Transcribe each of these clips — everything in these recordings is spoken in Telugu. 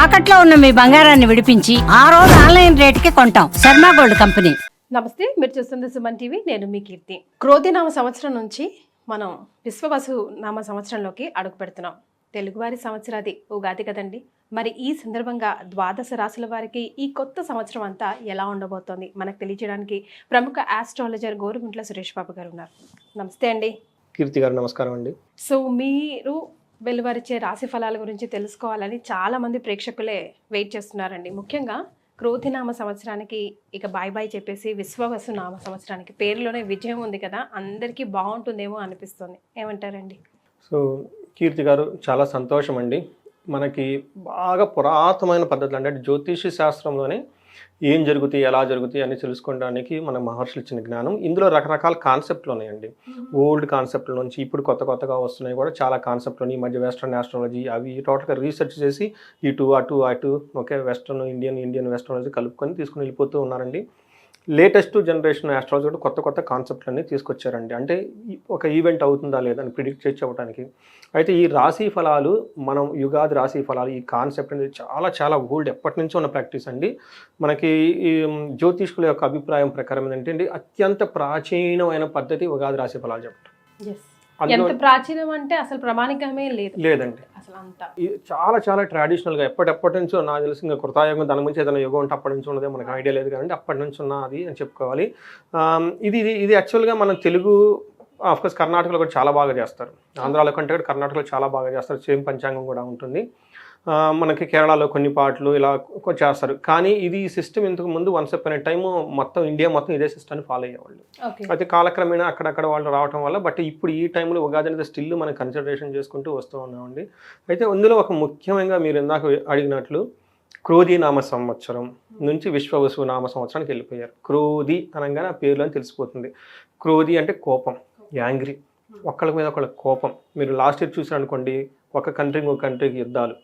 తాకట్లో ఉన్న మీ బంగారాన్ని విడిపించి ఆ రోజు ఆన్లైన్ రేటుకి కొంటాం. Sharma gold company. నమస్తే, మీరు చూస్తుంది సుమన్ టీవీ. నేను మీ కీర్తి. క్రోధినామ సంవత్సరం నుంచి మనం విశ్వవసు నామ సంవత్సరంలోకి అడుగు పెడుతున్నాం. తెలుగువారి సంవత్సరాది ఉగాది కదండి. మరి ఈ సందర్భంగా ద్వాదశ రాశుల వారికి ఈ కొత్త సంవత్సరం అంతా ఎలా ఉండబోతోంది మనకు తెలియజేయడానికి ప్రముఖ ఆస్ట్రాలజర్ గోరుగుంట్ల సురేష్ బాబు గారు ఉన్నారు. నమస్తే అండి. కీర్తి గారు నమస్కారం అండి. సో మీరు వెలువరిచే రాశి ఫలాల గురించి తెలుసుకోవాలని చాలా మంది ప్రేక్షకులే వెయిట్ చేస్తున్నారండి. ముఖ్యంగా క్రోధినామ సంవత్సరానికి ఇక బాయ్ బాయ్ చెప్పేసి విశ్వవసు నామ సంవత్సరానికి పేరులోనే విజయం ఉంది కదా, అందరికీ బాగుంటుందేమో అనిపిస్తుంది. ఏమంటారండి? సో కీర్తి గారు చాలా సంతోషం అండి. మనకి బాగా పురాతనమైన పద్ధతులు అంటే జ్యోతిష శాస్త్రంలోనే ఏం జరుగుతాయి, ఎలా జరుగుతాయి అని తెలుసుకోవడానికి మన మహర్షులు ఇచ్చిన జ్ఞానం. ఇందులో రకరకాల కాన్సెప్ట్లు ఉన్నాయండి. ఓల్డ్ కాన్సెప్ట్ల నుంచి ఇప్పుడు కొత్తగా వస్తున్నాయి కూడా చాలా కాన్సెప్ట్లు. ఈ మధ్య వెస్ట్రన్ ఆస్ట్రాలజీ అవి టోటల్గా రీసెర్చ్ చేసి ఇటు అటు ఓకే వెస్ట్రన్ ఇండియన్ వెస్ట్రాలజీ కలుపుకొని తీసుకుని వెళ్ళిపోతూ ఉన్నారండి. లేటెస్ట్ జనరేషన్ ఆస్ట్రాలజీ కూడా కొత్త కాన్సెప్ట్లన్నీ తీసుకొచ్చారండి. అంటే ఒక ఈవెంట్ అవుతుందా లేదా అని ప్రిడిక్ట్ చేసి చెప్పడానికి. అయితే ఈ రాశి ఫలాలు, మనం యుగాది రాశి ఫలాలు, ఈ కాన్సెప్ట్ అనేది చాలా ఓల్డ్, ఎప్పటి నుంచో ఉన్న ప్రాక్టీస్ అండి. మనకి ఈ జ్యోతిష్కుల యొక్క అభిప్రాయం ప్రకారం ఏంటంటే అత్యంత ప్రాచీనమైన పద్ధతి ఉగాది రాశి ఫలాలు చెప్పడం. ఎంత ప్రాచీనం అంటే అసలు ప్రామాణికమే లేదండి. అసలు అంతా చాలా ట్రెడిషనల్గా ఎప్పటి నుంచో నాకు తెలిసి ఇంకా కృతాయుగం దాని గురించి ఏదైనా యుగం అంటే అప్పటి నుంచి ఉన్నదే మనకు ఐడియా లేదు కానీ అప్పటి నుంచి ఉన్నది అని చెప్పుకోవాలి. ఇది యాక్చువల్గా మన తెలుగు ఆఫ్కోర్స్ కర్ణాటకలో కూడా చాలా బాగా చేస్తారు. ఆంధ్రాలో కంటే కూడా కర్ణాటకలో చాలా బాగా చేస్తారు. సేమ్ పంచాంగం కూడా ఉంటుంది. మనకి కేరళలో కొన్ని పాటలు ఇలా చేస్తారు. కానీ ఇది సిస్టమ్ ఇంతకు ముందు once upon a time India మొత్తం ఇదే సిస్టమ్ని ఫాలో అయ్యేవాళ్ళు. అయితే కాలక్రమేణా అక్కడక్కడ వాళ్ళు రావడం వల్ల బట్ ఇప్పుడు ఈ టైంలో ఉగాది అనేది స్టిల్ మనం కన్సిడరేషన్ చేసుకుంటూ వస్తూ ఉన్నామండి. అయితే అందులో ఒక ముఖ్యంగా మీరు ఇందాక అడిగినట్లు క్రోధి నామ సంవత్సరం నుంచి విశ్వవసు నామ సంవత్సరానికి వెళ్ళిపోయారు. క్రోధి అనగానే ఆ పేరులో తెలిసిపోతుంది. క్రోధి అంటే కోపం, యాంగ్రీ, ఒకళ్ళ మీద ఒకళ్ళ కోపం. మీరు లాస్ట్ ఇయర్ చూసారు అనుకోండి, ఒక కంట్రీకి యుద్ధాలు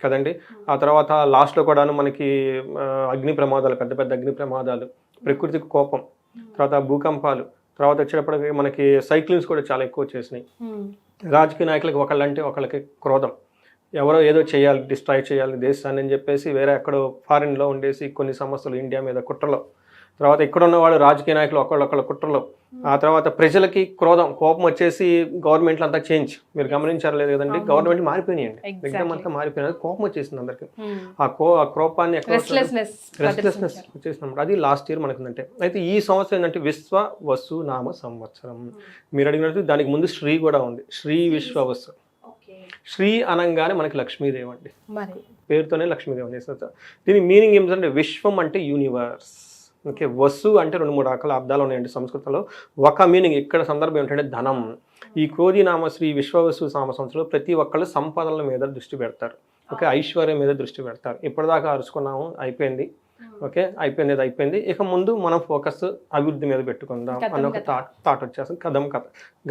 కదండి. ఆ తర్వాత లాస్ట్లో కూడాను మనకి అగ్ని ప్రమాదాలు, పెద్ద అగ్ని ప్రమాదాలు, ప్రకృతికి కోపం, తర్వాత భూకంపాలు, తర్వాత వచ్చేటప్పటికి మనకి సైక్లిన్స్ కూడా చాలా ఎక్కువ చేసినాయి. రాజకీయ నాయకులకి ఒకళ్ళంటే ఒకళ్ళకి క్రోధం, ఎవరో ఏదో చేయాలి, డిస్ట్రాయ్ చేయాలి దేశాన్ని అని చెప్పేసి వేరే ఎక్కడో ఫారిన్లో ఉండేసి కొన్ని సంస్థలు ఇండియా మీద కుట్రలో, తర్వాత ఇక్కడ ఉన్న వాళ్ళు రాజకీయ నాయకులు ఒకళ్ళొకళ్ళ కుట్రలో, ఆ తర్వాత ప్రజలకి కోపం వచ్చేసి గవర్నమెంట్లు అంతా చేంజ్. మీరు గమనించారు లేదు కదండి, గవర్నమెంట్ మారిపోయినాయండి, ఎగ్జామ్ అంతా మారిపోయినది, కోపం వచ్చేసింది అందరికి. ఆ కోపాన్ని రెస్ట్లెస్నెస్ వచ్చేసినప్పుడు అది లాస్ట్ ఇయర్ మనకు ఉందంటే. అయితే ఈ సంవత్సరం ఏంటంటే విశ్వవసు నామ సంవత్సరం. మీరు అడిగినట్టు దానికి ముందు శ్రీ కూడా ఉంది, శ్రీ విశ్వవసు. శ్రీ అనంగానే మనకి లక్ష్మీదేవి అండి, పేరుతోనే లక్ష్మీదేవి చేస్తారు. దీని మీనింగ్ ఏమిటంటే విశ్వం అంటే యూనివర్స్. ఓకే, వసు అంటే 2-3 రకాల అర్థాలు ఉన్నాయండి సంస్కృతంలో. ఒక మీనింగ్ ఇక్కడ సందర్భం ఏంటంటే ధనం. ఈ క్రోధి నామ శ్రీ విశ్వవసు నామ సంవత్సరంలో ప్రతి ఒక్కళ్ళు సంపదల మీద దృష్టి పెడతారు. ఓకే, ఐశ్వర్యం మీద దృష్టి పెడతారు. ఇప్పటిదాకా అరుచుకున్నాము, అయిపోయింది. ఓకే, అయిపోయింది. ఇక ముందు మనం ఫోకస్ అభివృద్ధి మీద పెట్టుకుందాం అన్న ఒక థాట్ వచ్చేస్తుంది.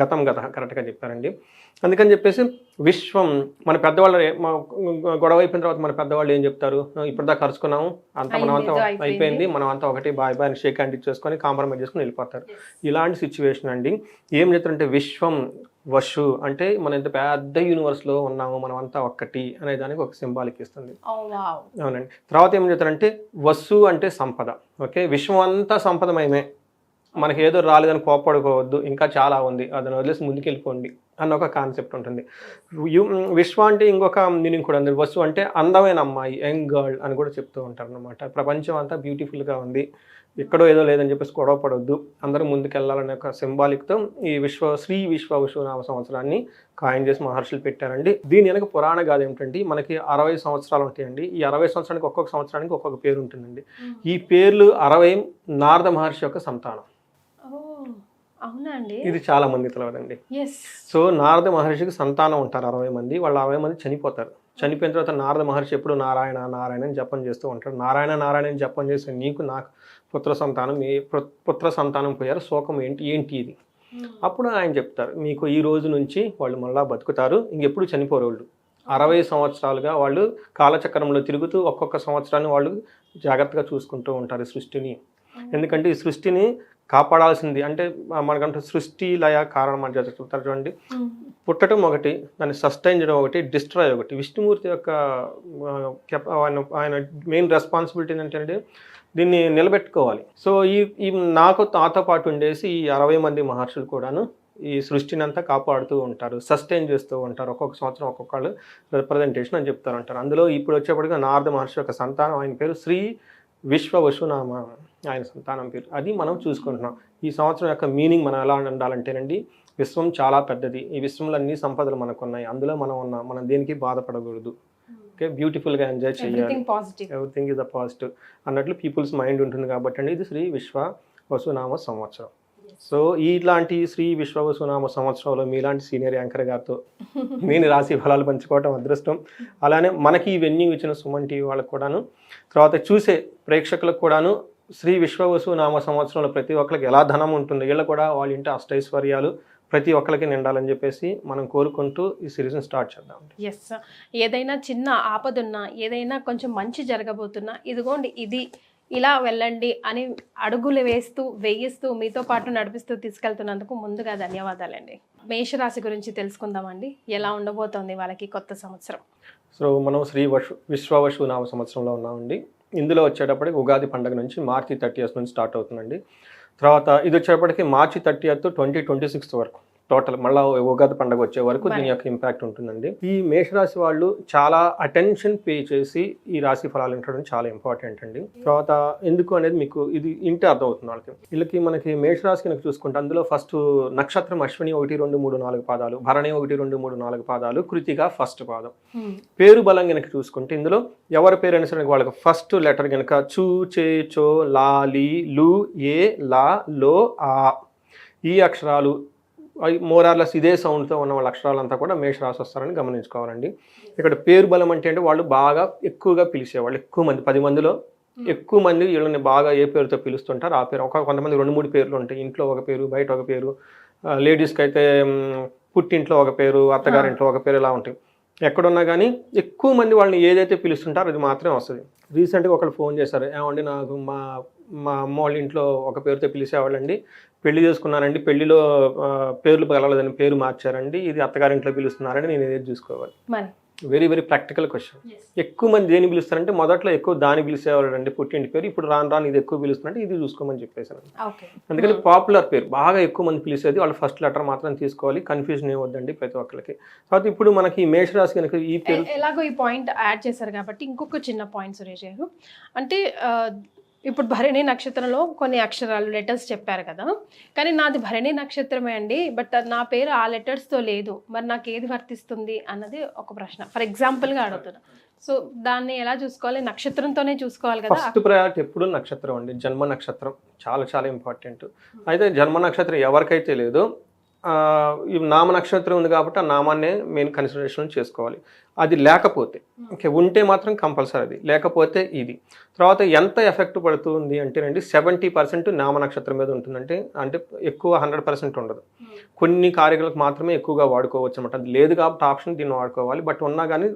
గతం కరెక్ట్గా చెప్పారండి. అందుకని చెప్పేసి విశ్వం, మన పెద్దవాళ్ళు గొడవ అయిపోయిన తర్వాత మన పెద్దవాళ్ళు ఏం చెప్తారు, ఇప్పటిదాకా అరుచుకున్నాము, మనమంతా అయిపోయింది, మనమంతా ఒకటి బాయ్ బాయ్ షేక్ హ్యాండ్ ఇచ్చేసుకొని కాంప్రమైజ్ చేసుకుని వెళ్ళిపోతారు. ఇలాంటి సిచ్యువేషన్ అండి. ఏం చెప్తారంటే విశ్వం వసు అంటే మన ఇంత పెద్ద యూనివర్స్లో ఉన్నాము, మనమంతా ఒక్కటి అనే దానికి ఒక సింబాలిక్ ఇస్తుంది. అవునండి. తర్వాత ఏం చెప్తారంటే వసు అంటే సంపద. ఓకే, విశ్వం అంతా సంపదమయమే, మనకి ఏదో రాలేదని కోపడుకోవద్దు, ఇంకా చాలా ఉంది, అదని వదిలేసి ముందుకెళ్ళిపోండి అన్న ఒక కాన్సెప్ట్ ఉంటుంది. విశ్వ అంటే ఇంకొక మీనింగ్ కూడా ఉంది. వసు అంటే అందమైన అమ్మాయి, యంగ్ గర్ల్ అని కూడా చెప్తూ ఉంటారు అనమాట. ప్రపంచం అంతా బ్యూటిఫుల్గా ఉంది, ఎక్కడో ఏదో లేదని చెప్పేసి గొడవ పడవద్దు, అందరూ ముందుకెళ్ళాలనే ఒక సింబాలిక్తో ఈ శ్రీ విశ్వవసు నామ సంవత్సరాన్ని కాయిన్ చేసి మహర్షులు పెట్టారండి. దీని వెనక పురాణ గాథ ఏమిటంటే మనకి 60 సంవత్సరాలు ఉంటాయండి. ఈ 60 సంవత్సరానికి ఒక్కొక్క సంవత్సరానికి ఒక్కొక్క పేరు ఉంటుందండి. ఈ పేర్లు 60 నారద మహర్షి యొక్క సంతానం. ఇది చాలా మంది తెలియదండి. సో నారద మహర్షికి సంతానం ఉంటారు 60 మంది. వాళ్ళు 60 మంది చనిపోతారు. చనిపోయిన తర్వాత నారద మహర్షి ఎప్పుడు నారాయణ అని జపం చేస్తూ ఉంటాడు. నారాయణ అని జపం చేస్తే నీకు నాకు పుత్ర సంతానం పోయారు, శోకం ఏంటి ఇది. అప్పుడు ఆయన చెప్తారు, మీకు ఈ రోజు నుంచి వాళ్ళు మళ్ళా బతుకుతారు, ఇంకెప్పుడు చనిపోరు. వాళ్ళు 60 సంవత్సరాలుగా వాళ్ళు కాలచక్రంలో తిరుగుతూ ఒక్కొక్క సంవత్సరాన్ని వాళ్ళు జాగ్రత్తగా చూసుకుంటూ ఉంటారు సృష్టిని. ఎందుకంటే ఈ సృష్టిని కాపాడాల్సింది అంటే మనకంటే సృష్టి లయ కారణం అని చెప్తారు చూడండి. పుట్టడం ఒకటి, దాన్ని సస్టైన్ చేయడం ఒకటి, డిస్ట్రాయ్ ఒకటి. విష్ణుమూర్తి యొక్క ఆయన మెయిన్ రెస్పాన్సిబిలిటీ ఏంటంటే దీన్ని నిలబెట్టుకోవాలి. సో ఈ నాతో పాటు ఉండేసి ఈ 60 మంది మహర్షులు కూడాను ఈ సృష్టిని అంతా కాపాడుతూ ఉంటారు, సస్టైన్ చేస్తూ ఉంటారు. ఒక్కొక్క సంవత్సరం ఒక్కొక్కళ్ళు రిప్రజెంటేషన్ అని చెప్తారు అంటారు. అందులో ఇప్పుడు వచ్చేప్పటికీ నారద మహర్షి యొక్క సంతానం, ఆయన పేరు శ్రీ విశ్వవసునామ, ఆయన సంతానం పేరు. అది మనం చూసుకుంటున్నాం. ఈ సంవత్సరం యొక్క మీనింగ్ మనం ఎలా ఉండాలంటేనండి, విశ్వం చాలా పెద్దది, ఈ విశ్వంలో అన్ని సంపదలు మనకు ఉన్నాయి, అందులో మనం ఉన్నాం, మనం దేనికి బాధపడకూడదు, ఓకే, బ్యూటిఫుల్గా ఎంజాయ్ చేయాలి, ఎవ్రీథింగ్ ఇస్ ద పాజిటివ్ అన్నట్లు పీపుల్స్ మైండ్ ఉంటుంది. కాబట్టి అండి ఇది శ్రీ విశ్వవసునామ సంవత్సరం. సో ఇలాంటి శ్రీ విశ్వవసునామ సంవత్సరంలో మీలాంటి సీనియర్ యాంకర్ గారితో నేను రాశి ఫలాలు పంచుకోవటం అదృష్టం. అలానే మనకి ఈ వెన్యూ ఇచ్చిన సుమన్ టీవీ వాళ్ళకు కూడాను, తర్వాత చూసే ప్రేక్షకులకు కూడాను శ్రీ విశ్వవసునామ సంవత్సరంలో ప్రతి ఒక్కరికి ఎలా ధనం ఉంటుంది, వీళ్ళు కూడా వాళ్ళ ఇంటి అష్టైశ్వర్యాలు ప్రతి ఒక్కరికి నిండాలని చెప్పేసి మనం కోరుకుంటూ ఈ సిరీస్ని స్టార్ట్ చేద్దాం. ఎస్, ఏదైనా చిన్న ఆపదున్నా, ఏదైనా కొంచెం మంచి జరగబోతున్నా, ఇదిగోండి ఇది ఇలా వెళ్ళండి అని అడుగులు వేయిస్తూ మీతో పాటు నడిపిస్తూ తీసుకెళ్తున్నందుకు ముందుగా ధన్యవాదాలండి. మేషరాశి గురించి తెలుసుకుందామండి. ఎలా ఉండబోతోంది వాళ్ళకి కొత్త సంవత్సరం? సో మనం శ్రీ విశ్వవసునామ సంవత్సరంలో ఉన్నామండి. ఇందులో వచ్చేటప్పటికి ఉగాది పండుగ నుంచి మార్చి 30th నుంచి స్టార్ట్ అవుతుందండి. తర్వాత ఇది వచ్చేటప్పటికి మార్చి 30th 2026 వరకు టోటల్ మళ్ళీ ఉగాది పండుగ వచ్చే వరకు దీని యొక్క ఇంపాక్ట్ ఉంటుందండి. ఈ మేషరాశి వాళ్ళు చాలా అటెన్షన్ పే చేసి ఈ రాశి ఫలాలు వినడం చాలా ఇంపార్టెంట్ అండి. తర్వాత ఎందుకు అనేది మీకు ఇది ఇంటే అర్థమవుతుంది వాళ్ళకి. వీళ్ళకి మనకి మేషరాశి కనుక చూసుకుంటే అందులో ఫస్ట్ నక్షత్రం అశ్విని 1, 2, 3, 4 పాదాలు, భరణి 1, 2, 3, 4 పాదాలు, కృతిక ఫస్ట్ పాదం. పేరు బలం కనుక చూసుకుంటే ఇందులో ఎవరి పేరు అయినా సరే వాళ్ళకి ఫస్ట్ లెటర్ కనుక చూ, చే, చో, లా, లి, లు, ఏ, లా, లో, ఆ ఈ అక్షరాలు మోరార్లెస్ ఇదే సౌండ్తో ఉన్న వాళ్ళ అక్షరాలంతా కూడా మేషరాశి వస్తారని గమనించుకోవాలండి. ఇక్కడ పేరు బలం అంటే వాళ్ళు బాగా ఎక్కువగా పిలిచేవాళ్ళు, ఎక్కువ మంది 10 మందిలో ఎక్కువ మంది వీళ్ళని బాగా ఏ పేరుతో పిలుస్తుంటారు ఆ పేరు. కొంతమంది 2-3 పేర్లు ఉంటాయి, ఇంట్లో ఒక పేరు, బయట ఒక పేరు, లేడీస్కి అయితే పుట్టింట్లో ఒక పేరు, అత్తగారింట్లో ఒక పేరు, ఇలా ఉంటాయి. ఎక్కడున్నా కానీ ఎక్కువ మంది వాళ్ళని ఏదైతే పిలుస్తుంటారో అది మాత్రమే వస్తుంది. రీసెంట్గా ఒకళ్ళు ఫోన్ చేశారు, ఏమండి నాకు మా అమ్మ వాళ్ళ ఇంట్లో ఒక పేరుతో పిలిచేవాళ్ళండి, పెళ్లి చేసుకున్నానండి, పెళ్లిలో పేర్లు కలవలేదని పేరు మార్చారండి, ఇది అత్తగారింట్లో పిలుస్తున్నారండి, నేను ఏది చూసుకోవాలి. Very very practical question. ఎక్కువ మంది దేని పిలుస్తారంటే మొదట్లో ఎక్కువ దాన్ని పిలిచేవాళ్ళు అండి పుట్టింటి పేరు, ఇప్పుడు రాను ఇది ఎక్కువ పిలుస్తున్నారంటే ఇది చూసుకోమని చెప్పేసాను. అందుకని పాపులర్ పేరు బాగా ఎక్కువ మంది పిలిచేది వాళ్ళు ఫస్ట్ లెటర్ మాత్రం తీసుకోవాలి, కన్ఫ్యూజన్ ఏమొద్దండి ప్రతి ఒక్కరికి. తర్వాత ఇప్పుడు మనకి మేషరాశి కనుక ఈ పేరు ఎలాగో ఈ పాయింట్ యాడ్ చేశారు కాబట్టి ఇంకొక చిన్న పాయింట్ సురేష్ గారు, అంటే ఇప్పుడు భరణి నక్షత్రంలో కొన్ని అక్షరాలు లెటర్స్ చెప్పారు కదా, కానీ నాది భరణి నక్షత్రమే అండి, బట్ నా పేరు ఆ లెటర్స్తో లేదు, మరి నాకు ఏది వర్తిస్తుంది అన్నది ఒక ప్రశ్న. ఫర్ ఎగ్జాంపుల్గా అడుగుతున్నా. సో దాన్ని ఎలా చూసుకోవాలి? నక్షత్రంతోనే చూసుకోవాలి కదా. ఫస్ట్ ప్రయారిటీ ఎప్పుడు నక్షత్రం అండి, జన్మ నక్షత్రం చాలా చాలా ఇంపార్టెంట్. అయితే జన్మ నక్షత్రం ఎవరికైతే లేదో ఈ నామ నక్షత్రం ఉంది కాబట్టి ఆ నామాన్నే మెయిన్ కన్సిడరేషన్ చేసుకోవాలి. అది లేకపోతే ఓకే, ఉంటే మాత్రం కంపల్సరీ, అది లేకపోతే ఇది. తర్వాత ఎంత ఎఫెక్ట్ పడుతుంది అంటేనండి 70% నామ నక్షత్రం మీద ఉంటుందంటే, అంటే ఎక్కువ 100% ఉండదు. కొన్ని కార్యక్రమాలకు మాత్రమే ఎక్కువగా వాడుకోవచ్చు అనమాట. అది లేదు కాబట్టి ఆప్షన్ దీన్ని వాడుకోవాలి. బట్ ఉన్నా కానీ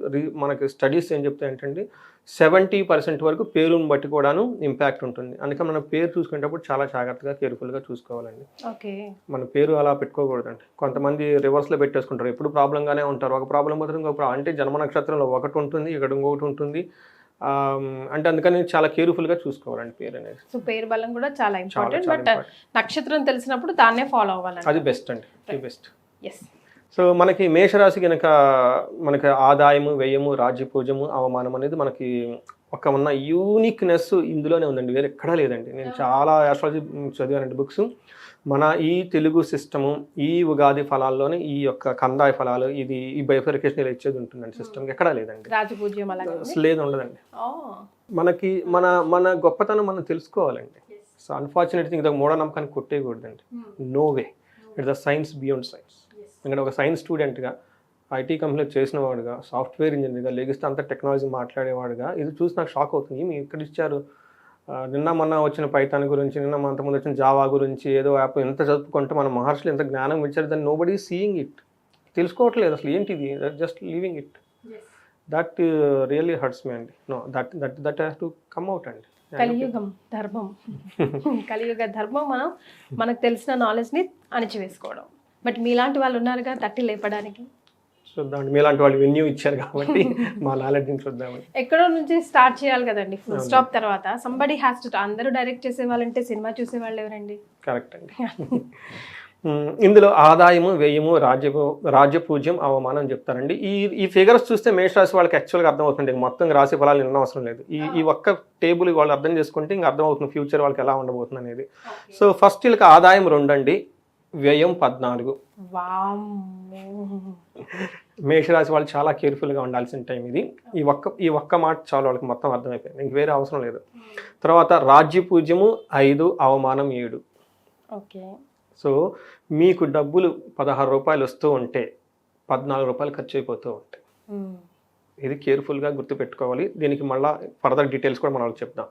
మనకి స్టడీస్ ఏం చెప్తాయి ఏంటంటే 70% వరకు పేరుని బట్టి కూడాను ఇంపాక్ట్ ఉంటుంది. అందుకే మనం పేరు చూసుకునేటప్పుడు చాలా జాగ్రత్తగా కేర్ఫుల్గా చూసుకోవాలండి. మన పేరు అలా పెట్టుకోకూడదండి. కొంతమంది రివర్స్లో పెట్టేసుకుంటారు, ఎప్పుడు ప్రాబ్లంగానే ఉంటారు, ఒక ప్రాబ్లం పోతే ఇంకొక ప్రాబ్లం. అంటే జన్మ నక్షత్రంలో ఒకటి ఉంటుంది, ఇక్కడ ఇంకొకటి ఉంటుంది, అంటే అందుకని చాలా కేర్ఫుల్గా చూసుకోవాలండి పేరు అనేది. సో పేరు బలం కూడా చాలా ఇంపార్టెంట్, బట్ నక్షత్రం తెలిసినప్పుడు దాన్నే ఫాలో అవ్వాలి, అది బెస్ట్ అండి, బెస్ట్. సో మనకి మేషరాశి కనుక మనకి ఆదాయము, వ్యయము, రాజ్యపూజము, అవమానం అనేది మనకి ఒక ఉన్న యూనిక్నెస్ ఇందులోనే ఉందండి, వేరే ఎక్కడా లేదండి. నేను చాలా ఆస్ట్రాలజీ చదివానండి బుక్స్. మన ఈ తెలుగు సిస్టము ఈ ఉగాది ఫలాల్లోనే ఈ యొక్క కందాయ ఫలాలు ఇది ఈ బైఫర్కేషన్ ఇలా ఇచ్చేది ఉంటుందండి. సిస్టమ్ ఎక్కడా లేదండి, అసలు లేదు, ఉండదండి. మనకి మన గొప్పతనం మనం తెలుసుకోవాలండి. సో అన్ఫార్చునేట్లీ ఇది ఒక మూఢనమ్మకాన్ని కొట్టేయకూడదండి. No way, it's the science beyond science. ఎందుకంటే ఒక సైన్స్ స్టూడెంట్గా, ఐటీ కంపెనీలో చేసిన వాడుగా, సాఫ్ట్వేర్ ఇంజనీర్గా, లెగిస్తే అంత టెక్నాలజీ మాట్లాడేవాడుగా ఇది చూసి నాకు షాక్ అవుతుంది. మీరు ఇక్కడ ఇచ్చారు, నిన్న మొన్న వచ్చిన పైథాన్ గురించి, నిన్న అంతకుముందు వచ్చిన జావా గురించి ఏదో యాప్ ఎంత చదువుకుంటే మన మహర్షులు ఎంత జ్ఞానం ఇచ్చారు, దాన్ని నోబడీ సీయింగ్ ఇట్, తెలుసుకోవట్లేదు అసలు ఏంటిది, just leaving it. That really hurts me అండి. No that has to come out అండి. కలియుగం ధర్మం కలియుగ ధర్మం మనకు తెలిసిన నాలెడ్జ్ని అణిచివేసుకోవడం. బట్ మీలాంటి వాళ్ళు ఉన్నారుగా తట్టి లేపడానికి. చూద్దామండి, మీలాంటి వాళ్ళు వెన్యూ ఇచ్చారు కాబట్టి మా నాలెడ్జ్ని చూద్దామండి. ఎక్కడో నుంచి స్టార్ట్ చేయాలి కదండి. ఫుల్ స్టాప్ తర్వాత సంబడి హ్యాస్ టు. అందరూ డైరెక్ట్ చేసేవాళ్ళంటే సినిమా చూసేవాళ్ళు ఎవరండి? కరెక్ట్ అండి. ఇందులో ఆదాయము, వ్యయము, రాజ్యపూజ్యం, అవమానం చెప్తారండి. ఈ ఫిగర్స్ చూస్తే మేషరాశి వాళ్ళకి యాక్చువల్గా అర్థమవుతుంది. మొత్తం రాశి ఫలాలు నిన్న అవసరం లేదు. ఈ ఒక్క టేబుల్ వాళ్ళు అర్థం చేసుకుంటే ఇంకా అర్థమవుతుంది ఫ్యూచర్ వాళ్ళకి ఎలా ఉండబోతుంది అనేది. సో ఫస్ట్ వీళ్ళకి ఆదాయం 2 అండి, వ్యయం 14. మేషరాశి వాళ్ళు చాలా కేర్ఫుల్గా ఉండాల్సిన టైం ఇది. ఈ ఒక్క మాట చాలు వాళ్ళకి మొత్తం అర్థమైపోయింది, ఇంక వేరే అవసరం లేదు. తర్వాత రాజ్యపూజ్యము 5, అవమానం 7. ఓకే. సో మీకు డబ్బులు 16 రూపాయలు వస్తూ ఉంటే 14 రూపాయలు ఖర్చు అయిపోతూ ఉంటాయి. ఇది కేర్ఫుల్గా గుర్తుపెట్టుకోవాలి. దీనికి మళ్ళీ ఫర్దర్ డీటెయిల్స్ కూడా మనం వాళ్ళకి చెప్దాం.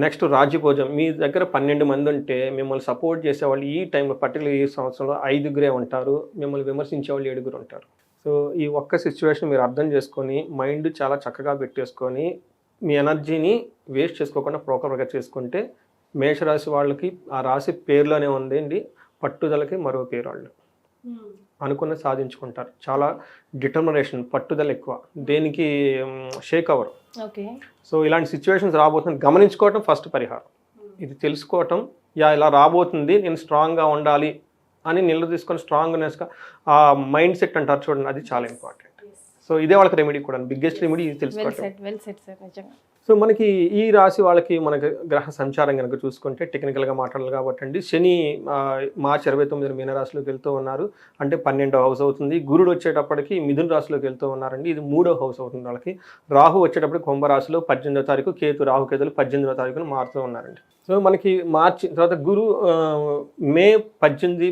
నెక్స్ట్ రాజ్యభోజం. మీ దగ్గర 12 మంది ఉంటే మిమ్మల్ని సపోర్ట్ చేసేవాళ్ళు ఈ టైంలో పర్టికులర్ ఈ సంవత్సరంలో 5 ఉంటారు, మిమ్మల్ని విమర్శించేవాళ్ళు 7 ఉంటారు. సో ఈ ఒక్క సిచ్యువేషన్ మీరు అర్థం చేసుకొని మైండ్ చాలా చక్కగా పెట్టేసుకొని మీ ఎనర్జీని వేస్ట్ చేసుకోకుండా ప్రోపర్గా చేసుకుంటే మేషరాశి వాళ్ళకి ఆ రాశి పేరులోనే ఉందండి, పట్టుదలకి మరో పేరు. వాళ్ళు అనుకున్న సాధించుకుంటారు. చాలా డిటర్మినేషన్, పట్టుదల ఎక్కువ, దేనికి షేక్ అవ్వరు. ఓకే. సో ఇలాంటి సిచ్యువేషన్స్ రాబోతుంది గమనించుకోవటం ఫస్ట్ పరిహారం. ఇది తెలుసుకోవటం, ఇలా రాబోతుంది, నేను స్ట్రాంగ్గా ఉండాలి అని తీసుకొని స్ట్రాంగ్నెస్గా ఆ మైండ్ సెట్ అంటారు చూడండి, అది చాలా ఇంపార్టెంట్. సో ఇదే వాళ్ళకి రెమెడీ కూడా, బిగ్గెస్ట్ రెమెడీ ఇది తెలుసుకోవటం. సో మనకి ఈ రాశి వాళ్ళకి మనకి గ్రహ సంచారం కనుక చూసుకుంటే టెక్నికల్గా మాట్లాడాలి కాబట్టి అండి, శని మార్చి 29 మీనరాశిలోకి వెళ్తూ ఉన్నారు, అంటే 12వ హౌస్ అవుతుంది. గురుడు వచ్చేటప్పటికి మిథున రాశిలోకి వెళ్తూ ఉన్నారండి, ఇది 3వ హౌస్ అవుతుంది వాళ్ళకి. రాహు వచ్చేటప్పటికి కుంభరాశిలో 18వ తారీఖు, రాహుకేతులు 18వ తారీఖున మారుతూ ఉన్నారండి. సో మనకి మార్చి తర్వాత మే 14,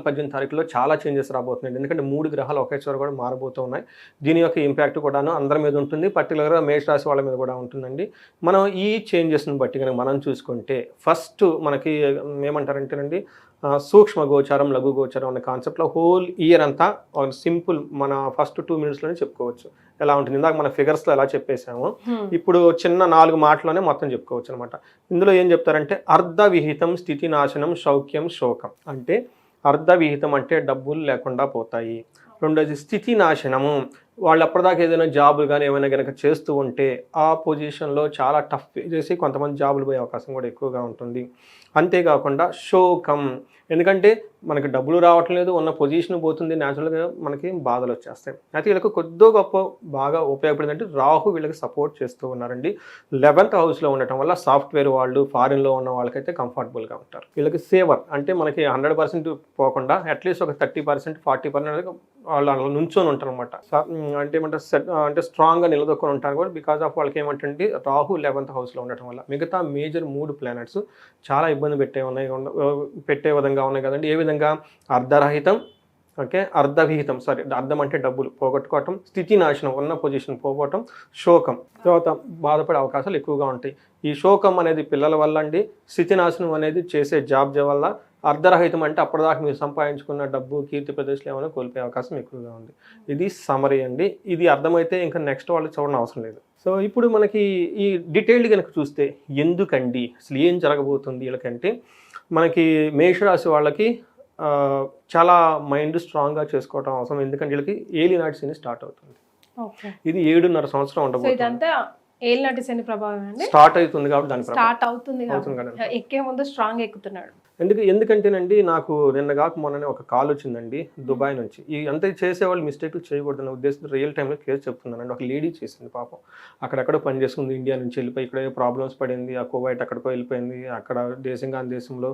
18 తారీఖులో చాలా చేంజెస్ రాబోతున్నాయి. ఎందుకంటే 3 గ్రహాలు ఒకేసారి కూడా మారబోతూ ఉన్నాయి. దీని యొక్క ఇంపాక్ట్ కూడాను అందరి మీద ఉంటుంది, పర్టికులర్గా మేషరాశి వాళ్ళ మీద కూడా ఉంటుందండి. మనం ఈ చేంజెస్ని బట్టి కనుక మనం చూసుకుంటే ఫస్ట్ మనకి ఏమంటారంటేనండి, సూక్ష్మ గోచారం, లఘు గోచారం అనే కాన్సెప్ట్లో హోల్ ఇయర్ అంతా సింపుల్ మన ఫస్ట్ 2 మినిట్స్లోనే చెప్పుకోవచ్చు ఎలా ఉంటుంది. ఇందాక మన ఫిగర్స్లో ఎలా చెప్పేసాము, ఇప్పుడు చిన్న 4 మాటలోనే మొత్తం చెప్పుకోవచ్చు అనమాట. ఇందులో ఏం చెప్తారంటే అర్ధవిహితం, స్థితి నాశనం, సౌఖ్యం, శోకం. అంటే అర్ధవిహితం అంటే డబ్బులు లేకుండా పోతాయి. రెండోది స్థితి నాశనము, వాళ్ళు అప్పటిదాకా ఏదైనా జాబులు కానీ ఏమైనా కనుక చేస్తూ ఉంటే ఆ పొజిషన్లో చాలా టఫ్ చేసి కొంతమంది జాబులు పోయే అవకాశం కూడా ఎక్కువగా ఉంటుంది. అంతేకాకుండా శోకం, ఎందుకంటే మనకి డబ్బులు రావటం లేదు, ఉన్న పొజిషన్ పోతుంది, న్యాచురల్గా మనకి బాధలు వచ్చేస్తాయి. అయితే వీళ్ళకి కొద్దో గొప్ప బాగా ఉపయోగపడిందంటే రాహు వీళ్ళకి సపోర్ట్ చేస్తూ ఉన్నారండి. 11th హౌస్లో ఉండటం వల్ల సాఫ్ట్వేర్ వాళ్ళు, ఫారిన్లో ఉన్న వాళ్ళకైతే కంఫర్టబుల్గా ఉంటారు. వీళ్ళకి సేవర్ అంటే మనకి 100% పోకుండా అట్లీస్ట్ ఒక 30%, 40% వాళ్ళు అలా నుంచొని ఉంటారు అనమాట. అంటే అంటే స్ట్రాంగ్గా నిలదొక్కుని ఉంటారు కూడా, బికాస్ ఆఫ్ వాళ్ళకి ఏమంటే రాహు 11th హౌస్లో ఉండటం వల్ల. మిగతా మేజర్ 3 ప్లానెట్స్ చాలా ఇబ్బంది పెట్టే విధంగా ఉన్నాయి కదండి. ఏ విధంగా? అర్ధరహితం, ఓకే, అర్ధవిహితం, అర్థం అంటే డబ్బులు పోగొట్టుకోవటం, స్థితి నాశనం, ఉన్న పొజిషన్ పోగొట్టడం, శోకం, తర్వాత బాధపడే అవకాశాలు ఎక్కువగా ఉంటాయి. ఈ శోకం అనేది పిల్లల వల్ల అండి, స్థితి నాశనం అనేది చేసే జాబ్ వల్ల, అర్ధరహితం అంటే అప్పటిదాకా మీరు సంపాదించుకున్న డబ్బు, కీర్తి ప్రదేశాలు ఏమైనా కోల్పోయే అవకాశం ఎక్కువగా ఉంది. ఇది సమరీ అండి. ఇది అర్థమైతే ఇంకా నెక్స్ట్ వాళ్ళు చూడడం అవసరం లేదు. సో ఇప్పుడు మనకి ఈ డీటెయిల్డ్ కనుక చూస్తే ఎందుకండి అసలు ఏం జరగబోతుంది వీళ్ళకంటే, మనకి మేషరాశి వాళ్ళకి చాలా మైండ్ స్ట్రాంగ్గా చేసుకోవటం అవసరం. ఎందుకంటే వీళ్ళకి ఏలినాటి శని స్టార్ట్ అవుతుంది. ఇది 7.5 సంవత్సరం ఉండబోతుంది. ఏలినాటి శని ప్రభావం స్టార్ట్ అవుతుంది కాబట్టి దాని స్టార్ట్ అవుతుంది ఎక్కే ముందు స్ట్రాంగ్ ఎక్కుతున్నాడు. ఎందుకంటేనండి నాకు నిన్నగాక మొన్ననే ఒక కాల్ వచ్చిందండి దుబాయ్ నుంచి. ఈ అంతా చేసేవాళ్ళు మిస్టేక్లు చేయకూడదన్న ఉద్దేశంతో రియల్ టైంలో కేసు చెప్తున్నానండి. ఒక లేడీ చేసింది పాపం, అక్కడెక్కడో పని చేసుకుంది, ఇండియా నుంచి వెళ్ళిపోయి ఇక్కడ ప్రాబ్లమ్స్ పడింది, ఆ కువైట్ అక్కడికో వెళ్ళిపోయింది, అక్కడ దేశంలో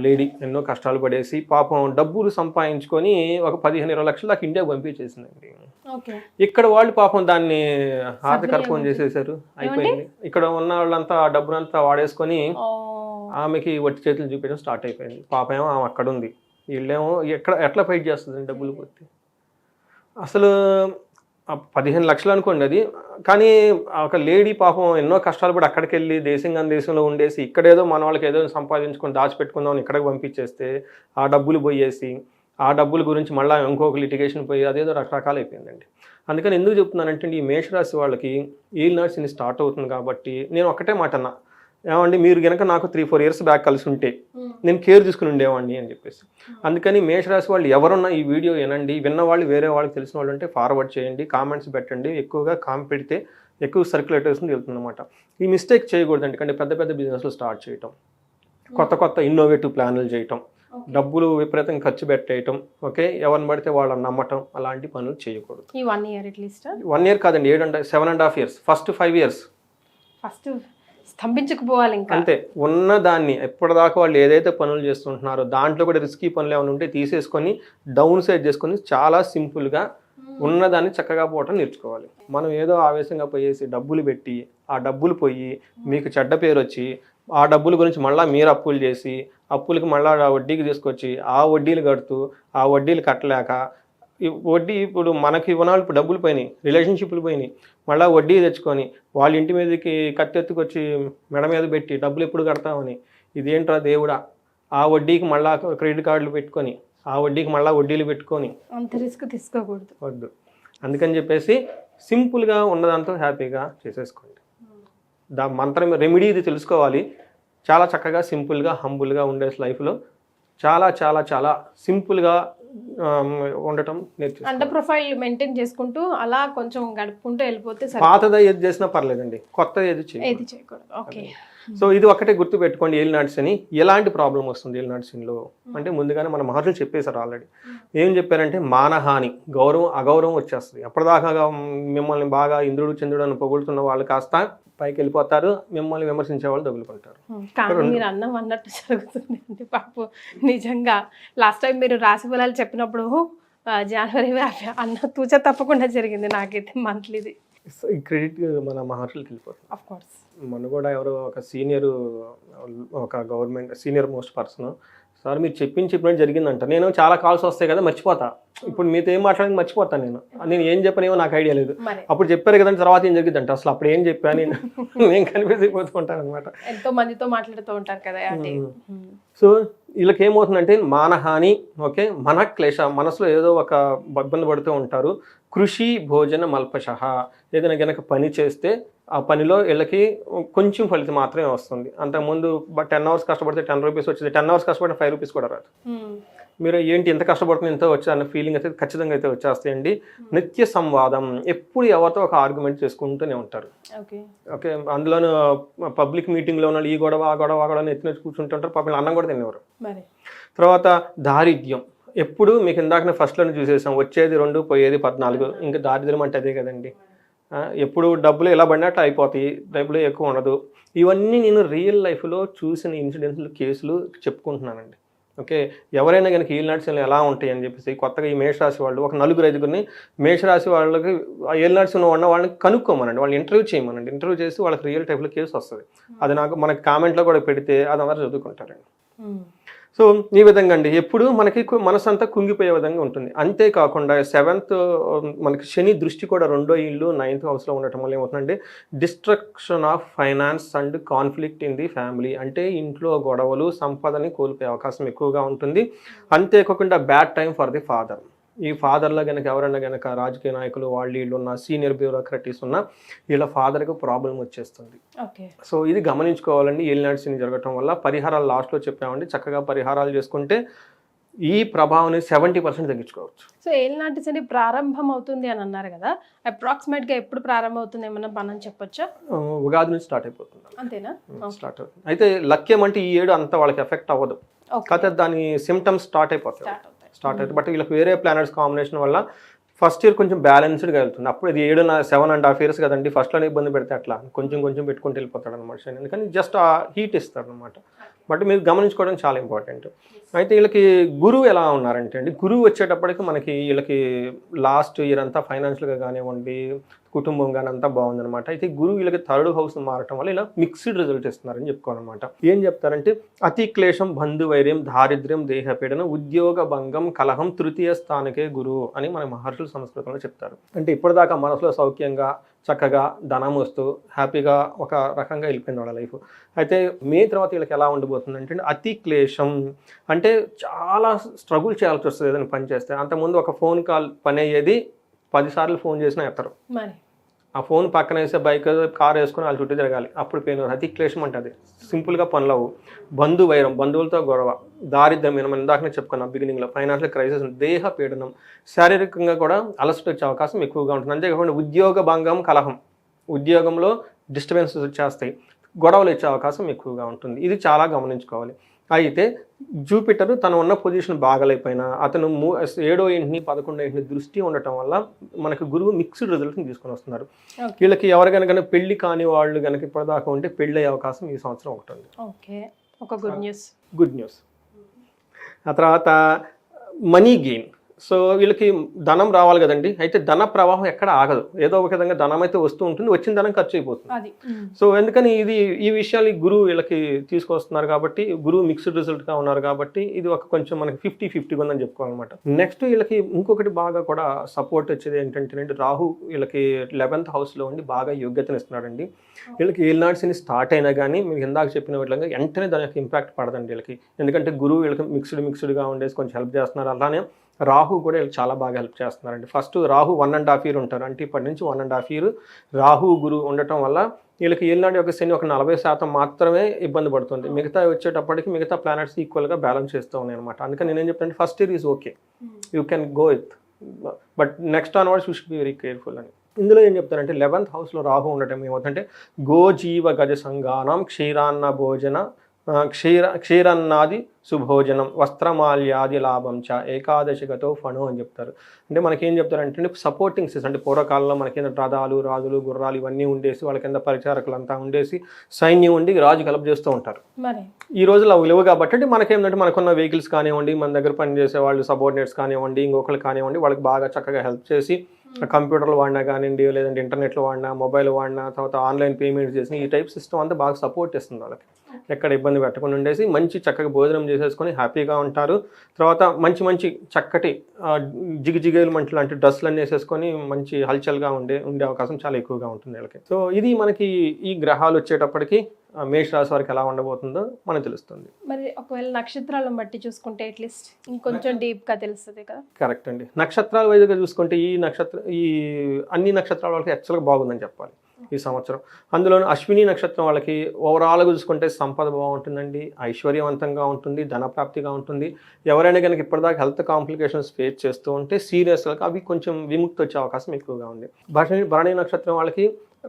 లేడీ ఎన్నో కష్టాలు పడేసి పాపం డబ్బులు సంపాదించుకొని ఒక 15-20 లక్షలు దాకా ఇండియాకు పంపించేసిందండి. ఇక్కడ వాళ్ళు పాపం దాన్ని హాతకర్పం చేసేసారు, అయిపోయింది. ఇక్కడ ఉన్న వాళ్ళంతా ఆ డబ్బునంతా వాడేసుకొని ఆమెకి వట్టి చేతులు చూపించడం స్టార్ట్ అయిపోయింది. పాపం ఏమో ఆమె అక్కడ ఉంది, వీళ్ళేమో ఎట్లా ఫైట్ చేస్తుంది డబ్బులు పోతే. అసలు 15 లక్షలు అనుకోండి అది, కానీ ఒక లేడీ పాపం ఎన్నో కష్టాలు పడి అక్కడికి వెళ్ళి దేశంలో ఉండేసి ఇక్కడేదో మన వాళ్ళకి ఏదో సంపాదించుకొని దాచిపెట్టుకుందామని ఇక్కడికి పంపించేస్తే ఆ డబ్బులు పోయేసి ఆ డబ్బుల గురించి మళ్ళీ ఇంకొక లిటిగేషన్ పోయి అదేదో రకరకాలు అయిపోయిందండి. అందుకని ఎందుకు చెప్తున్నానంటే ఈ మేషరాశి వాళ్ళకి ఏలినాటి శని స్టార్ట్ అవుతుంది కాబట్టి నేను ఒక్కటే మాట అన్నా, ఏమండి మీరు కనుక నాకు 3-4 ఇయర్స్ బ్యాక్ కలిసి ఉంటే నేను కేర్ తీసుకుని ఉండేవాడిని అని చెప్పేసి. అందుకని మేషరాశి వాళ్ళు ఎవరున్నా ఈ వీడియో వినండి, విన్న వాళ్ళు వేరే వాళ్ళకి తెలిసిన వాళ్ళు ఉంటే ఫార్వర్డ్ చేయండి, కామెంట్స్ పెట్టండి, ఎక్కువగా కామెంట్ పెడితే ఎక్కువ సర్క్యులేటర్స్ని వెళ్తుంది అనమాట. ఈ మిస్టేక్ చేయకూడదు, ఎందుకంటే పెద్ద పెద్ద బిజినెస్లు స్టార్ట్ చేయటం, కొత్త కొత్త ఇన్నోవేటివ్ ప్లాన్లు చేయటం, డబ్బులు విపరీతంగా ఖర్చు పెట్టేయటం, ఓకే, ఎవరిని పడితే వాళ్ళని నమ్మటం, అలాంటి పనులు చేయకూడదు. ఈ 1 year అట్లీస్ట్ 1 year కాదండి, 7.5 years, ఫస్ట్ 5 years ఫస్ట్ స్తంభించకపోవాలి ఇంకా. అంతే, ఉన్న దాన్ని ఎప్పటిదాకా వాళ్ళు ఏదైతే పనులు చేస్తుంటున్నారో దాంట్లో కూడా రిస్కీ పనులు ఏమైనా ఉంటే తీసేసుకొని డౌన్ సైడ్ చేసుకొని చాలా సింపుల్గా ఉన్నదాన్ని చక్కగా పోవటం నేర్చుకోవాలి. మనం ఏదో ఆవేశంగా పోయేసి డబ్బులు పెట్టి ఆ డబ్బులు పోయి మీకు చెడ్డ పేరు వచ్చి ఆ డబ్బుల గురించి మళ్ళీ మీరు అప్పులు చేసి అప్పులకి మళ్ళీ వడ్డీకి తీసుకొచ్చి ఆ వడ్డీలు కడుతూ ఆ వడ్డీలు కట్టలేక వడ్డీ ఇప్పుడు మనకి ఇవ్వనాలు ఇప్పుడు డబ్బులు పోయినాయి, రిలేషన్షిప్లు పోయినాయి, మళ్ళీ వడ్డీ తెచ్చుకొని వాళ్ళ ఇంటి మీదకి కత్తెత్తుకొచ్చి మెడ మీద పెట్టి డబ్బులు ఎప్పుడు కడతామని, ఇదేంట్రా దేవుడా, ఆ వడ్డీకి మళ్ళీ క్రెడిట్ కార్డులు పెట్టుకొని ఆ వడ్డీకి మళ్ళీ వడ్డీలు పెట్టుకొని అంత రిస్క్ తీసుకోకూడదు, వద్దు. అందుకని చెప్పేసి సింపుల్గా ఉన్నదాంతో హ్యాపీగా చేసేసుకోండి. మంత్రం రెమెడీ ఇది తెలుసుకోవాలి. చాలా చక్కగా సింపుల్గా హంబుల్గా ఉండే లైఫ్లో చాలా చాలా చాలా సింపుల్గా ఉండటం నేర్చుకోవాలి. అంటే ప్రొఫైల్ మెయింటైన్ చేసుకుంటూ అలా కొంచెం గడుపుకుంటూ వెళ్ళిపోతే పాతదా ఏది చేసినా పర్లేదండి, కొత్తది ఏది చేయకూడదు. ఓకే, సో ఇది ఒకటే గుర్తు పెట్టుకోండి. ఏలినాటి శని ఎలాంటి ప్రాబ్లం వస్తుంది ఏలినాటి శనిలో అంటే ముందుగానే మన మహర్షులు చెప్పేశారు ఆల్రెడీ. ఏం చెప్పారంటే మానహాని, గౌరవం అగౌరవం వచ్చేస్తుంది. ఎప్పటిదాకా మిమ్మల్ని బాగా ఇంద్రుడు చంద్రుడు అని పొగుడుతున్న వాళ్ళు కాస్త పైకి వెళ్ళిపోతారు, మిమ్మల్ని విమర్శించే వాళ్ళు తగులుకుంటారు. కానీ మీరు అన్నం అన్నట్టు జరుగుతుంది అండి పాపం. నిజంగా లాస్ట్ టైం మీరు రాశి ఫలాలు చెప్పినప్పుడు జనవరి అన్న తూచ తప్పకుండా జరిగింది నాకైతే మంత్లీది. ఈ క్రెడిట్ మన మహర్షులకి వెళ్ళిపోతుంది. ఆఫ్ కోర్స్ మన కూడా ఎవరో ఒక government senior most person, sir మీరు చెప్పినట్టు జరిగిందంట. నేను చాలా కాల్స్ వస్తాయి కదా మర్చిపోతా, ఇప్పుడు మీతో ఏం మాట్లాడింది మర్చిపోతాను. నేను ఏం చెప్పనేమో నాకు ఐడియా లేదు. అప్పుడు చెప్పారు కదండి తర్వాత ఏం జరిగిందంట, అసలు అప్పుడు ఏం చెప్పాను నేను కనిపిసిపోతూ ఉంటాను అనమాట. ఎంతో మందితో మాట్లాడుతూ ఉంటారు కదా. సో వీళ్ళకి ఏమవుతుందంటే మానహాని, ఓకే, మన క్లేశ, మనసులో ఏదో ఒక ఇబ్బంది పడుతూ ఉంటారు. కృషి భోజన మల్పశః, ఏదైనా కనుక పని చేస్తే ఆ పనిలో వీళ్ళకి కొంచెం ఫలితం మాత్రమే వస్తుంది. అంతకుముందు 10 hours కష్టపడితే 10 rupees వచ్చేది, 10 hours కష్టపడితే 5 rupees కూడా రాదు. మీరు ఏంటి ఎంత కష్టపడుతుంది ఎంత వచ్చా అన్న ఫీలింగ్ అయితే ఖచ్చితంగా అయితే వచ్చేస్తాయండి. నిత్య సంవాదం, ఎప్పుడు ఎవరితో ఒక ఆర్గ్యుమెంట్ చేసుకుంటూనే ఉంటారు. ఓకే, అందులోనూ పబ్లిక్ మీటింగ్లో ఉన్న ఈ గొడవ ఆ గొడవ ఆ గొడవ ఎత్తిన కూర్చుంటుంటారు. పాపం అన్నం కూడా తినేవారు. తర్వాత దారిద్ర్యం, ఎప్పుడు మీకు ఇందాక ఫస్ట్లోనే చూసేసాం, వచ్చేది 2 పోయేది 14, ఇంకా దారిద్ర్యం అంటే అదే కదండి. ఎప్పుడు డబ్బులు ఎలా పడినట్టు అయిపోతాయి, డబ్బులు ఎక్కువ ఉండదు. ఇవన్నీ నేను రియల్ లైఫ్లో చూసిన ఇన్సిడెంట్స్లు కేసులు చెప్పుకుంటున్నానండి. ఓకే, ఎవరైనా కనుక ఏలినాటి శనులు ఎలా ఉంటాయి అని చెప్పేసి కొత్తగా ఈ మేషరాశి వాళ్ళు ఒక 4-5 మేషరాశి వాళ్ళకి ఏలినాటి శని ఉన్న వాళ్ళని కనుక్కోమనండి, వాళ్ళని ఇంటర్వ్యూ చేయమనండి. ఇంటర్వ్యూ చేసి వాళ్ళకి రియల్ టైప్లో కేసు వస్తుంది. అది నాకు మనకి కామెంట్లో కూడా పెడితే అది అందరూ చదువుకుంటారండి. సో ఈ విధంగా అండి ఎప్పుడు మనకి మనసు అంతా కుంగిపోయే విధంగా ఉంటుంది. అంతేకాకుండా 7th మనకి శని దృష్టి కూడా 2వ ఇల్లు 9th హౌస్లో ఉండటం వల్ల ఏమవుతుందంటే destruction of finance and conflict in the family, అంటే ఇంట్లో గొడవలు సంపదని కోల్పోయే అవకాశం ఎక్కువగా ఉంటుంది. అంతేకాకుండా bad time for the father. ఈ ఫాదర్లో కనుక ఎవరైనా కనుక రాజకీయ నాయకులు వీళ్ళు ఉన్న సీనియర్ బ్యూరోక్రటీస్ ఉన్న వీళ్ళ ఫాదర్కి ప్రాబ్లం వచ్చేస్తుంది. సో ఇది గమనించుకోవాలండి. ఏలినాటి శని జరగటం వల్ల పరిహారాలు లాస్ట్లో చెప్పామండి, చక్కగా పరిహారాలు చేసుకుంటే ఈ ప్రభావాన్ని 70% తగ్గించుకోవచ్చు. సో ఏలినాటి శని ప్రారంభం అవుతుంది అని అన్నారు కదా, అప్రాక్సిమేట్గా ఎప్పుడు ప్రారంభం అవుతుంది ఏమన్నా మనం చెప్పొచ్చా? ఉగాది నుంచి స్టార్ట్ అయిపోతుంది. అంతేనా? స్టార్ట్ అవుతుంది. అయితే లక్ష్యం అంటే ఈ ఏడు అంతా వాళ్ళకి ఎఫెక్ట్ అవ్వదు, కాకపోతే దాని సిమ్టమ్స్ స్టార్ట్ అయిపోతాయి. బట్ వీళ్ళకి వేరే ప్లానెట్స్ కాంబినేషన్ వల్ల ఫస్ట్ ఇయర్ కొంచెం బ్యాలెన్స్డ్గా వెళ్తుంది. అప్పుడు ఇది 7.5 years కదండి, ఫస్ట్లోనే ఇబ్బంది పెడితే అట్లా కొంచెం కొంచెం పెట్టుకుంటూ వెళ్ళిపోతాడు అనమాట శని. ఎందుకని జస్ట్ ఆ హీట్ ఇస్తాడు అనమాట. బట్ మీరు గమనించుకోవడం చాలా ఇంపార్టెంట్. అయితే వీళ్ళకి గురువు ఎలా ఉన్నారంటే అండి, గురువు వచ్చేటప్పటికి మనకి వీళ్ళకి లాస్ట్ ఇయర్ అంతా ఫైనాన్షియల్గా కానివ్వండి కుటుంబం కానీ అంతా బాగుందనమాట. అయితే గురువు వీళ్ళకి 3rd house మారటం వల్ల ఇలా మిక్స్డ్ రిజల్ట్ ఇస్తున్నారని చెప్పుకోవాలన్నమాట. ఏం చెప్తారంటే అతి క్లేశం బంధువైర్యం దారిద్ర్యం దేహపీడన ఉద్యోగ భంగం కలహం 3వ స్థానకే గురువు అని మన మహర్షులు సంస్కృతంలో చెప్తారు. అంటే ఇప్పటిదాకా మనసులో సౌఖ్యంగా చక్కగా ధనం వస్తూ హ్యాపీగా ఒక రకంగా వెళ్ళిపోయింది వాళ్ళ లైఫ్. అయితే మే తర్వాత వీళ్ళకి ఎలా ఉండబోతుంది అంటే అతి క్లేశం, అంటే చాలా స్ట్రగుల్ చేయాల్సి వస్తుంది ఏదైనా పని చేస్తే. అంతకుముందు ఒక ఫోన్ కాల్ పని అయ్యేది 10 సార్లు ఫోన్ చేసినా ఎత్తరు. మరి ఆ ఫోన్ పక్కన వేసే బైక్ కార్ వేసుకొని వాళ్ళ చుట్టూ తిరగాలి, అప్పుడు పెయిన్. అతి క్లేషం ఉంటుంది, సింపుల్గా పనులవు. వైరం, బంధువులతో గొడవ, దారిద్ర్యం, మనం ఇందాకనే చెప్పుకున్నాం బిగినింగ్లో, ఫైనాన్షియల్ క్రైసిస్, దేహ పీడనం, శారీరకంగా కూడా అలసట వచ్చే అవకాశం ఎక్కువగా ఉంటుంది. అంతేకాకుండా ఉద్యోగ భంగం, కలహం, ఉద్యోగంలో డిస్టర్బెన్సెస్ వచ్చేస్తాయి, గొడవలు వచ్చే అవకాశం ఎక్కువగా ఉంటుంది. ఇది చాలా గమనించుకోవాలి. అయితే జూపిటర్ తను ఉన్న పొజిషన్ బాగలేకపోయినా అతను 7వ ఇంటిని 11వ ఇంటిని దృష్టి ఉండటం వల్ల మనకు గురువు మిక్స్డ్ రిజల్ట్ని తీసుకొని వస్తున్నారు. వీళ్ళకి ఎవరికైనా పెళ్లి కాని వాళ్ళు కనుక ఇప్పటిదాకా ఉంటే పెళ్ళి అయ్యే అవకాశం ఈ సంవత్సరం ఉంటుంది. ఓకే, ఒక గుడ్ న్యూస్. ఆ తర్వాత మనీ గెయిన్. సో వీళ్ళకి ధనం రావాలి కదండి, అయితే ధన ప్రవాహం ఎక్కడ ఆగదు, ఏదో ఒక విధంగా ధనం అయితే వస్తూ ఉంటుంది, వచ్చిన ధనం ఖర్చు అయిపోతుంది. సో ఎందుకని ఈ విషయాలు గురువు వీళ్ళకి తీసుకొస్తున్నారు కాబట్టి, గురువు మిక్స్డ్ రిజల్ట్గా ఉన్నారు కాబట్టి ఇది ఒక కొంచెం మనకి 50-50 ఉందని చెప్పుకోవాలన్నమాట. నెక్స్ట్ వీళ్ళకి ఇంకొకటి బాగా కూడా సపోర్ట్ వచ్చేది ఏంటంటే, రాహు వీళ్ళకి 11th హౌస్లో ఉండి బాగా యోగ్యతను ఇస్తున్నాడండి. వీళ్ళకి ఏలినాడ్స్ని స్టార్ట్ అయినా కానీ మీకు ఇందాక చెప్పిన విధంగా వెంటనే దాని యొక్క ఇంపాక్ట్ పడదండి వీళ్ళకి, ఎందుకంటే గురువు వీళ్ళకి మిక్స్డ్గా ఉండేసి కొంచెం హెల్ప్ చేస్తున్నారు. అలానే రాహు కూడా వీళ్ళకి చాలా బాగా హెల్ప్ చేస్తున్నారండి. ఫస్ట్ రాహు 1.5 year ఉంటారు, అంటే ఇప్పటి నుంచి 1.5 year రాహు గురువు ఉండటం వల్ల వీళ్ళకి ఏలినాటి యొక్క శని ఒక 40% మాత్రమే ఇబ్బంది పడుతుంది, మిగతా వచ్చేటప్పటికి మిగతా ప్లానెట్స్ ఈక్వల్గా బ్యాలెన్స్ చేస్తూ ఉన్నాయి అనమాట. అందుకని నేనేం చెప్తానంటే, first year is okay, you can go with, but next onwards you should be very careful అని. ఇందులో ఏం చెప్తారంటే, 11th హౌస్లో రాహు ఉండటం ఏమవుతుందంటే, గోజీవ గజ సంఘానం క్షీరాన్న భోజన క్షీరన్నాది సుభోజనం వస్త్రమాల్యాది లాభం చ ఏకాదశిగతో ఫణు అని చెప్తారు. అంటే మనకేం చెప్తారంటే, సపోర్టింగ్ సిస్టమ్, అంటే పూర్వకాలంలో మనకి రథాలు, రాజులు, గుర్రాలు ఇవన్నీ ఉండేసి వాళ్ళ కింద పరిచారకులు అంతా ఉండేసి సైన్యం ఉండి రాజు కలప చేస్తూ ఉంటారు. ఈ రోజులు అవి లేవు కాబట్టి, అంటే మనకేంటంటే మనకున్న వెహికల్స్ కానివ్వండి, మన దగ్గర పనిచేసే వాళ్ళు సబార్డినేట్స్ కానివ్వండి, ఇంకొకరు కానివ్వండి, వాళ్ళకి బాగా చక్కగా హెల్ప్ చేసి కంప్యూటర్లు వాడినా కానివ్వండి, లేదంటే ఇంటర్నెట్లో వాడినా, మొబైల్ వాడినా, తర్వాత ఆన్లైన్ పేమెంట్స్ చేసిన ఈ టైప్ సిస్టమ్ అంతా బాగా సపోర్ట్ ఇస్తుంది వాళ్ళకి. ఎక్కడ ఇబ్బంది పెట్టకుండా ఉండేసి మంచి చక్కగా భోజనం చేసేసుకొని హ్యాపీగా ఉంటారు. తర్వాత మంచి చక్కటి జిగిజిగేలు మంచి లాంటి డ్రెస్సులు అన్నీ వేసేసుకొని మంచి హల్చల్గా ఉండే అవకాశం చాలా ఎక్కువగా ఉంటుంది వీళ్ళకి. సో ఇది మనకి ఈ గ్రహాలు వచ్చేటప్పటికి మేష రాశి వారికి ఎలా ఉండబోతుందో మనకు తెలుస్తుంది. మరి ఒకవేళ నక్షత్రాలను బట్టి చూసుకుంటే అట్లీస్ట్ ఇంకొంచెం డీప్గా తెలుస్తుంది కదా. కరెక్ట్ అండి. నక్షత్రాల వైజ్గా చూసుకుంటే ఈ అన్ని నక్షత్రాల వాళ్ళకి యాక్చువల్గా బాగుందని చెప్పాలి ఈ సంవత్సరం. అందులోనూ అశ్విని నక్షత్రం వాళ్ళకి ఓవరాల్గా చూసుకుంటే సంపద బాగుంటుందండి, ఐశ్వర్యవంతంగా ఉంటుంది, ధనప్రాప్తిగా ఉంటుంది. ఎవరైనా కనుక ఇప్పటిదాకా హెల్త్ కాంప్లికేషన్స్ ఫేస్ చేస్తూ ఉంటే సీరియస్గా అవి కొంచెం విముక్తి వచ్చే అవకాశం ఎక్కువగా ఉంది. భరణి నక్షత్రం వాళ్ళకి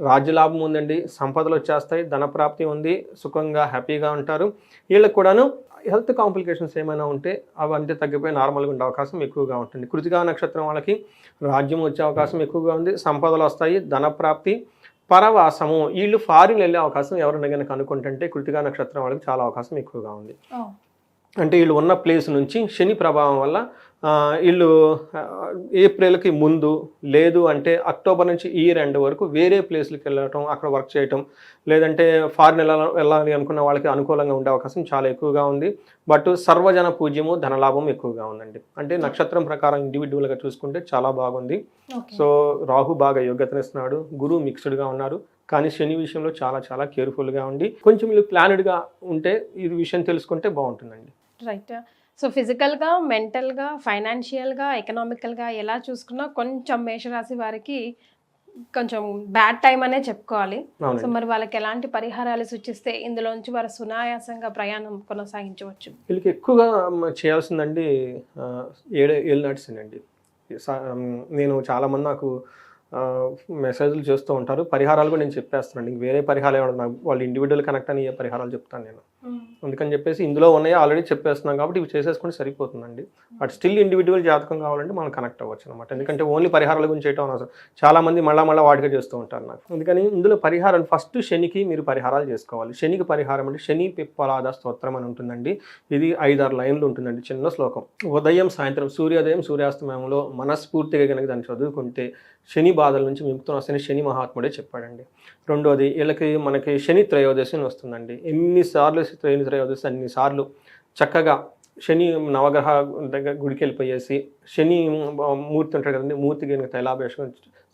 రాజ్యలాభం ఉందండి, సంపదలు వచ్చేస్తాయి, ధనప్రాప్తి ఉంది, సుఖంగా హ్యాపీగా ఉంటారు. వీళ్ళకి కూడాను హెల్త్ కాంప్లికేషన్స్ ఏమైనా ఉంటే అవంటే తగ్గిపోయి నార్మల్గా ఉండే అవకాశం ఎక్కువగా ఉంటుంది. కృతికా నక్షత్రం వాళ్ళకి రాజ్యం వచ్చే అవకాశం ఎక్కువగా ఉంది, సంపదలు వస్తాయి, ధనప్రాప్తి, పరవాసము. వీళ్ళు ఫారిన్ వెళ్ళే అవకాశం ఎవరైనా కనుక అనుకుంటుంటే కృతికా నక్షత్రం వాళ్ళకి చాలా అవకాశం ఎక్కువగా ఉంది. అంటే వీళ్ళు ఉన్న ప్లేస్ నుంచి శని ప్రభావం వల్ల వీళ్ళు ఏప్రిల్కి ముందు లేదు అంటే అక్టోబర్ నుంచి ఇయర్ ఎండ్ వరకు వేరే ప్లేస్లకి వెళ్ళటం, అక్కడ వర్క్ చేయటం, లేదంటే ఫారిన్ వెళ్ళాలి అనుకున్న వాళ్ళకి అనుకూలంగా ఉండే అవకాశం చాలా ఎక్కువగా ఉంది. బట్ సర్వజన పూజ్యము, ధనలాభం ఎక్కువగా ఉందండి. అంటే నక్షత్రం ప్రకారం ఇండివిజువల్గా చూసుకుంటే చాలా బాగుంది. సో రాహు బాగా యోగ్యతనిస్తున్నాడు, గురువు మిక్స్డ్గా ఉన్నారు, కానీ శని విషయంలో చాలా కేర్ఫుల్గా ఉండి కొంచెం వీళ్ళు ప్లానెడ్గా ఉంటే ఈ విషయం తెలుసుకుంటే బాగుంటుందండి. రైట్. సో ఫిజికల్గా, మెంటల్గా, ఫైనాన్షియల్గా, ఎకనామికల్గా ఎలా చూసుకున్నా కొంచెం మేషరాశి వారికి కొంచెం బ్యాడ్ టైం అనే చెప్పుకోవాలి. సో మరి వాళ్ళకి ఎలాంటి పరిహారాలు సూచిస్తే ఇందులోంచి వారు సునాయాసంగా ప్రయాణం కొనసాగించవచ్చు? వీళ్ళకి ఎక్కువగా చేయాల్సిందండి ఏలినాడ్సేనండి. నేను చాలామంది నాకు మెసేజ్లు చేస్తూ ఉంటారు, పరిహారాలు కూడా నేను చెప్పేస్తానండి. వేరే పరిహారాలు ఏమన్నా నాకు వాళ్ళు ఇండివిజువల్ కనెక్ట్ అని ఏ పరిహారాలు చెప్తాను నేను. అందుకని చెప్పేసి ఇందులో ఉన్నాయో ఆల్రెడీ చెప్పేస్తున్నాం కాబట్టి ఇవి చేసేసుకుంటే సరిపోతుందండి. బట్ స్టిల్ ఇండివిజువల్ జాతకం కావాలంటే మనం కనెక్ట్ అవ్వచ్చు అనమాట. ఎందుకంటే ఓన్లీ పరిహారాల గురించి చేయటం అవసరం, చాలామంది మళ్ళీ వాటిగా చేస్తూ ఉంటారు నాకు. అందుకని ఇందులో పరిహారాలు ఫస్ట్ శనికి మీరు పరిహారాలు చేసుకోవాలి. శనికి పరిహారం అంటే శని పిప్పలాద స్తోత్రం అని ఉంటుందండి. ఇది 5-6 లైన్లు ఉంటుందండి, చిన్న శ్లోకం. ఉదయం సాయంత్రం సూర్యోదయం సూర్యాస్తమయంలో మనస్ఫూర్తిగా కనుక దాన్ని చదువుకుంటే శని బాధల నుంచి విముక్తం వస్తేనే శని మహాత్ముడే చెప్పాడండి. రెండోది వీళ్ళకి మనకి శని త్రయోదశి అని వస్తుందండి. ఎన్నిసార్లు శని త్రయోదశి అన్నిసార్లు చక్కగా శని నవగ్రహ దగ్గర గుడికి వెళ్ళిపోయేసి శని మూర్తి ఉంటాడు కదండి, మూర్తికి కనుక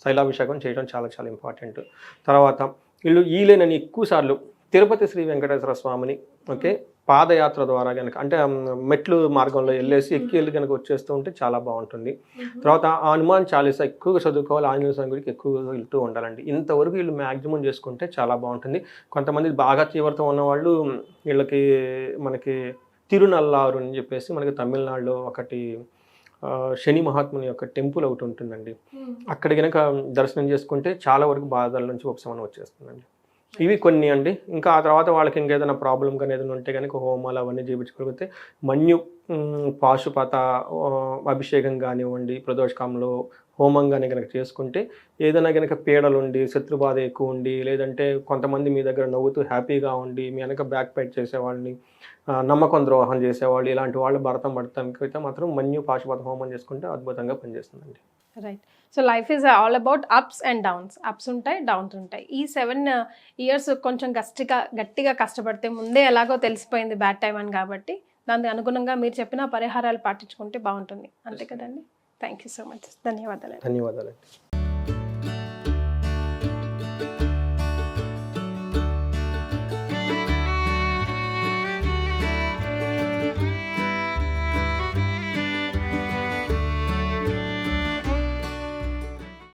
తైలాభిషేకం చేయడం చాలా ఇంపార్టెంట్. తర్వాత వీళ్ళు ఈలేనని ఎక్కువ సార్లు తిరుపతి శ్రీ వెంకటేశ్వర స్వామిని పాదయాత్ర ద్వారా కనుక అంటే మెట్లు మార్గంలో వెళ్ళేసి ఎక్కి వెళ్ళి కనుక వచ్చేస్తూ ఉంటే చాలా బాగుంటుంది. తర్వాత ఆ హనుమాన్ చాలీసా ఎక్కువగా చదువుకోవాలి, ఆంజనేయ స్వామి గుడికి ఎక్కువగా వెళ్తూ ఉండాలండి. ఇంతవరకు వీళ్ళు మ్యాక్సిమం చేసుకుంటే చాలా బాగుంటుంది. కొంతమంది బాగా తీవ్రత ఉన్నవాళ్ళు వీళ్ళకి మనకి తిరునల్లారు అని చెప్పేసి మనకి తమిళనాడులో ఒకటి శని మహాత్ముని యొక్క టెంపుల్ ఒకటి ఉంటుందండి. అక్కడ కనుక దర్శనం చేసుకుంటే చాలా వరకు బాధల నుంచి ఉపశమనం వచ్చేస్తుందండి. ఇవి కొన్ని అండి. ఇంకా ఆ తర్వాత వాళ్ళకి ఇంకేదైనా ప్రాబ్లం కానీ ఏదైనా ఉంటే కనుక హోమాలు అవన్నీ చేయించుకోగలిగితే మన్యు పాశుపత అభిషేకం కానివ్వండి, ప్రదోషకాలంలో హోమం కానీ కనుక చేసుకుంటే ఏదైనా కనుక పీడలుండి శత్రుబాధ ఎక్కువ ఉండి, లేదంటే కొంతమంది మీ దగ్గర నవ్వుతూ హ్యాపీగా ఉండి మీ వెనక బ్యాక్ ఫైట్ చేసేవాళ్ళని, నమ్మకం ద్రోహం చేసేవాళ్ళు, ఇలాంటి వాళ్ళు భరతం పడటానికి అయితే మాత్రం మన్యు పాశుపత హోమం చేసుకుంటే అద్భుతంగా పనిచేస్తుందండి. Right. So life is all about ups and downs. Ups ఉంటాయి, డౌన్స్ ఉంటాయి. ఈ 7 years కొంచెం గట్టిగా కష్టపడితే ముందే ఎలాగో తెలిసిపోయింది బ్యాడ్ టైం అని, కాబట్టి దానికి అనుగుణంగా మీరు చెప్పిన పరిహారాలు పాటించుకుంటే బాగుంటుంది. అంతే కదండి. Thank you so much. ధన్యవాదాలు. ధన్యవాదాలండి.